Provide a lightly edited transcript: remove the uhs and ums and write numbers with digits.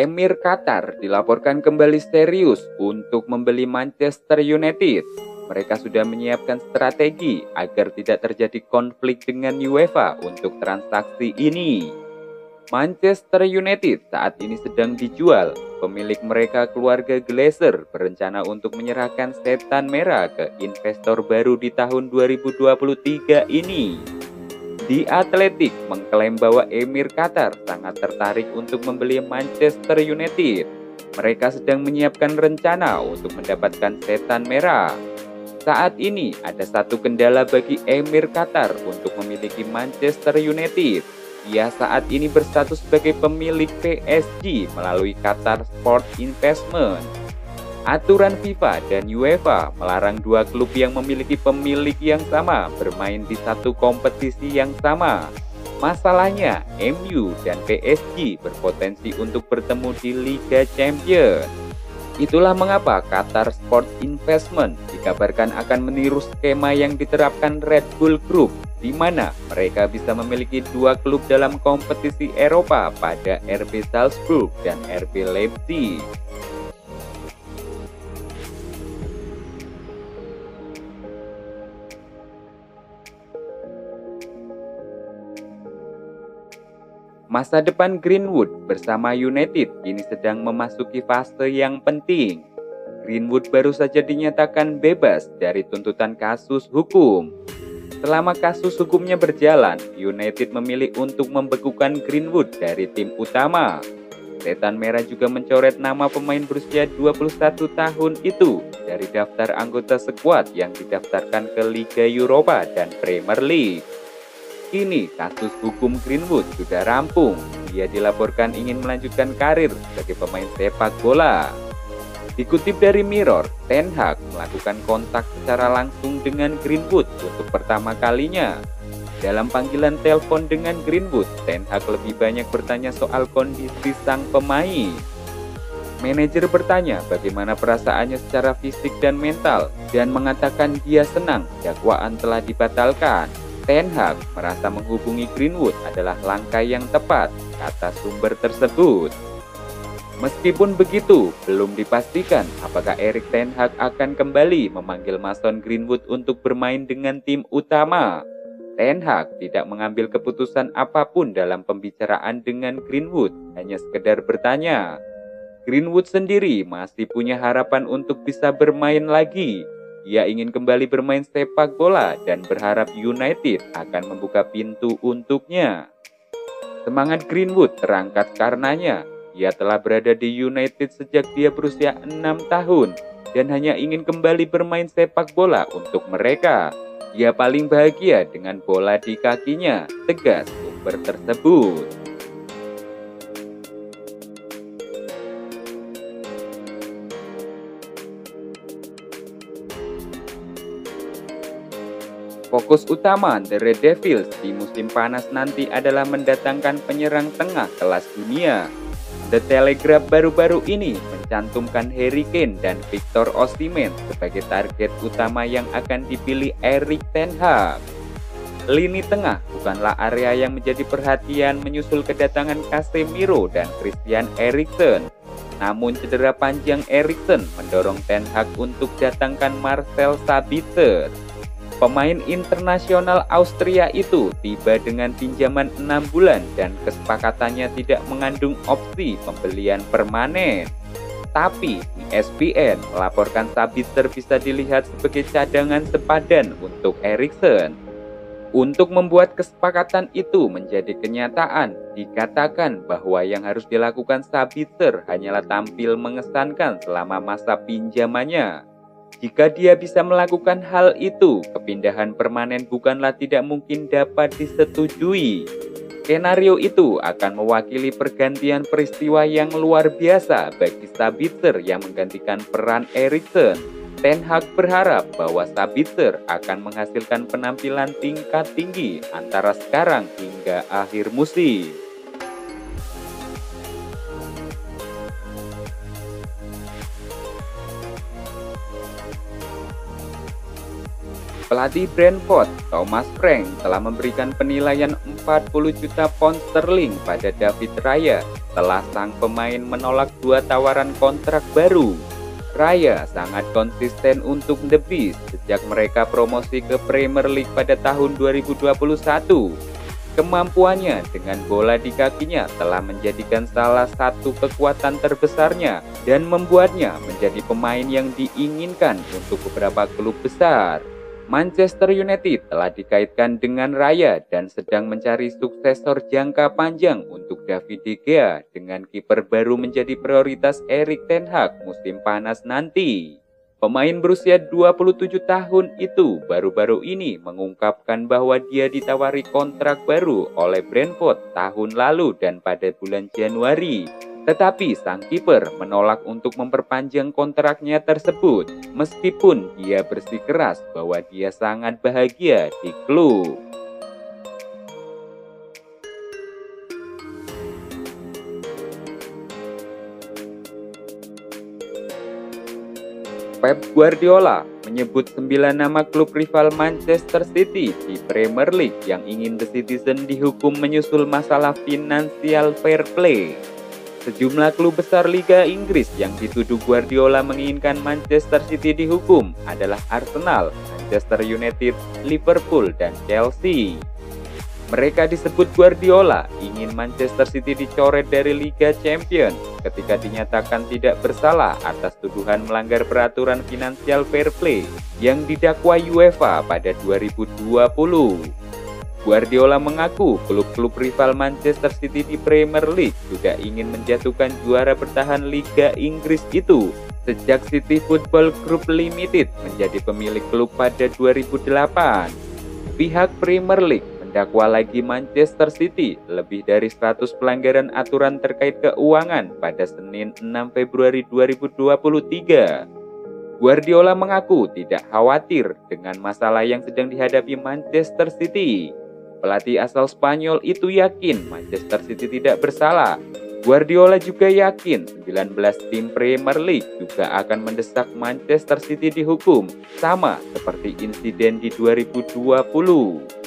Emir Qatar dilaporkan kembali serius untuk membeli Manchester United. Mereka sudah menyiapkan strategi agar tidak terjadi konflik dengan UEFA untuk transaksi ini. Manchester United saat ini sedang dijual. Pemilik mereka, keluarga Glazer, berencana untuk menyerahkan setan merah ke investor baru di tahun 2023 ini. The Athletic mengklaim bahwa Emir Qatar sangat tertarik untuk membeli Manchester United. Mereka sedang menyiapkan rencana untuk mendapatkan setan merah. Saat ini ada satu kendala bagi Emir Qatar untuk memiliki Manchester United. Ia saat ini berstatus sebagai pemilik PSG melalui Qatar Sport Investment. Aturan FIFA dan UEFA melarang dua klub yang memiliki pemilik yang sama bermain di satu kompetisi yang sama. Masalahnya, MU dan PSG berpotensi untuk bertemu di Liga Champions. Itulah mengapa Qatar Sport Investment dikabarkan akan meniru skema yang diterapkan Red Bull Group, di mana mereka bisa memiliki dua klub dalam kompetisi Eropa pada RB Salzburg dan RB Leipzig. Masa depan Greenwood bersama United kini sedang memasuki fase yang penting. Greenwood baru saja dinyatakan bebas dari tuntutan kasus hukum. Selama kasus hukumnya berjalan, United memilih untuk membekukan Greenwood dari tim utama. Setan Merah juga mencoret nama pemain berusia 21 tahun itu dari daftar anggota skuad yang didaftarkan ke Liga Eropa dan Premier League. Kini kasus hukum Greenwood sudah rampung. Dia dilaporkan ingin melanjutkan karir sebagai pemain sepak bola. Dikutip dari Mirror, Ten Hag melakukan kontak secara langsung dengan Greenwood untuk pertama kalinya. Dalam panggilan telepon dengan Greenwood, Ten Hag lebih banyak bertanya soal kondisi sang pemain. Manajer bertanya bagaimana perasaannya secara fisik dan mental dan mengatakan dia senang dakwaan telah dibatalkan. Ten Hag merasa menghubungi Greenwood adalah langkah yang tepat, kata sumber tersebut. Meskipun begitu, belum dipastikan apakah Erik Ten Hag akan kembali memanggil Mason Greenwood untuk bermain dengan tim utama. Ten Hag tidak mengambil keputusan apapun dalam pembicaraan dengan Greenwood, hanya sekedar bertanya. Greenwood sendiri masih punya harapan untuk bisa bermain lagi. Ia ingin kembali bermain sepak bola dan berharap United akan membuka pintu untuknya. Semangat Greenwood terangkat karenanya. Ia telah berada di United sejak dia berusia 6 tahun dan hanya ingin kembali bermain sepak bola untuk mereka. Ia paling bahagia dengan bola di kakinya, tegas sumber tersebut. Fokus utama The Red Devils di musim panas nanti adalah mendatangkan penyerang tengah kelas dunia. The Telegraph baru-baru ini mencantumkan Harry Kane dan Victor Osimhen sebagai target utama yang akan dipilih Erik Ten Hag. Lini tengah bukanlah area yang menjadi perhatian menyusul kedatangan Casemiro dan Christian Eriksen. Namun cedera panjang Eriksen mendorong Ten Hag untuk datangkan Marcel Sabitzer. Pemain internasional Austria itu tiba dengan pinjaman 6 bulan dan kesepakatannya tidak mengandung opsi pembelian permanen. Tapi ESPN melaporkan Sabitzer bisa dilihat sebagai cadangan sepadan untuk Eriksen. Untuk membuat kesepakatan itu menjadi kenyataan, dikatakan bahwa yang harus dilakukan Sabitzer hanyalah tampil mengesankan selama masa pinjamannya. Jika dia bisa melakukan hal itu, kepindahan permanen bukanlah tidak mungkin dapat disetujui. Skenario itu akan mewakili pergantian peristiwa yang luar biasa bagi Sabitzer yang menggantikan peran Eriksen. Ten Hag berharap bahwa Sabitzer akan menghasilkan penampilan tingkat tinggi antara sekarang hingga akhir musim. Pelatih Brentford, Thomas Frank, telah memberikan penilaian 40 juta pound sterling pada David Raya setelah sang pemain menolak 2 tawaran kontrak baru. Raya sangat konsisten untuk The Bees sejak mereka promosi ke Premier League pada tahun 2021. Kemampuannya dengan bola di kakinya telah menjadikan salah satu kekuatan terbesarnya dan membuatnya menjadi pemain yang diinginkan untuk beberapa klub besar. Manchester United telah dikaitkan dengan Raya dan sedang mencari suksesor jangka panjang untuk David De Gea dengan kiper baru menjadi prioritas Erik ten Hag musim panas nanti. Pemain berusia 27 tahun itu baru-baru ini mengungkapkan bahwa dia ditawari kontrak baru oleh Brentford tahun lalu dan pada bulan Januari. Tetapi sang kiper menolak untuk memperpanjang kontraknya tersebut, meskipun dia bersikeras bahwa dia sangat bahagia di klub. Pep Guardiola menyebut 9 nama klub rival Manchester City di Premier League yang ingin The Citizen dihukum menyusul masalah financial fair play. Sejumlah klub besar Liga Inggris yang dituduh Guardiola menginginkan Manchester City dihukum adalah Arsenal, Manchester United, Liverpool, dan Chelsea. Mereka disebut Guardiola ingin Manchester City dicoret dari Liga Champions ketika dinyatakan tidak bersalah atas tuduhan melanggar peraturan financial fair play yang didakwa UEFA pada 2020. Guardiola mengaku klub-klub rival Manchester City di Premier League juga ingin menjatuhkan juara bertahan Liga Inggris itu sejak City Football Group Limited menjadi pemilik klub pada 2008. Pihak Premier League mendakwa lagi Manchester City lebih dari 100 pelanggaran aturan terkait keuangan pada Senin 6 Februari 2023. Guardiola mengaku tidak khawatir dengan masalah yang sedang dihadapi Manchester City. Pelatih asal Spanyol itu yakin Manchester City tidak bersalah. Guardiola juga yakin 19 tim Premier League juga akan mendesak Manchester City dihukum, sama seperti insiden di 2020.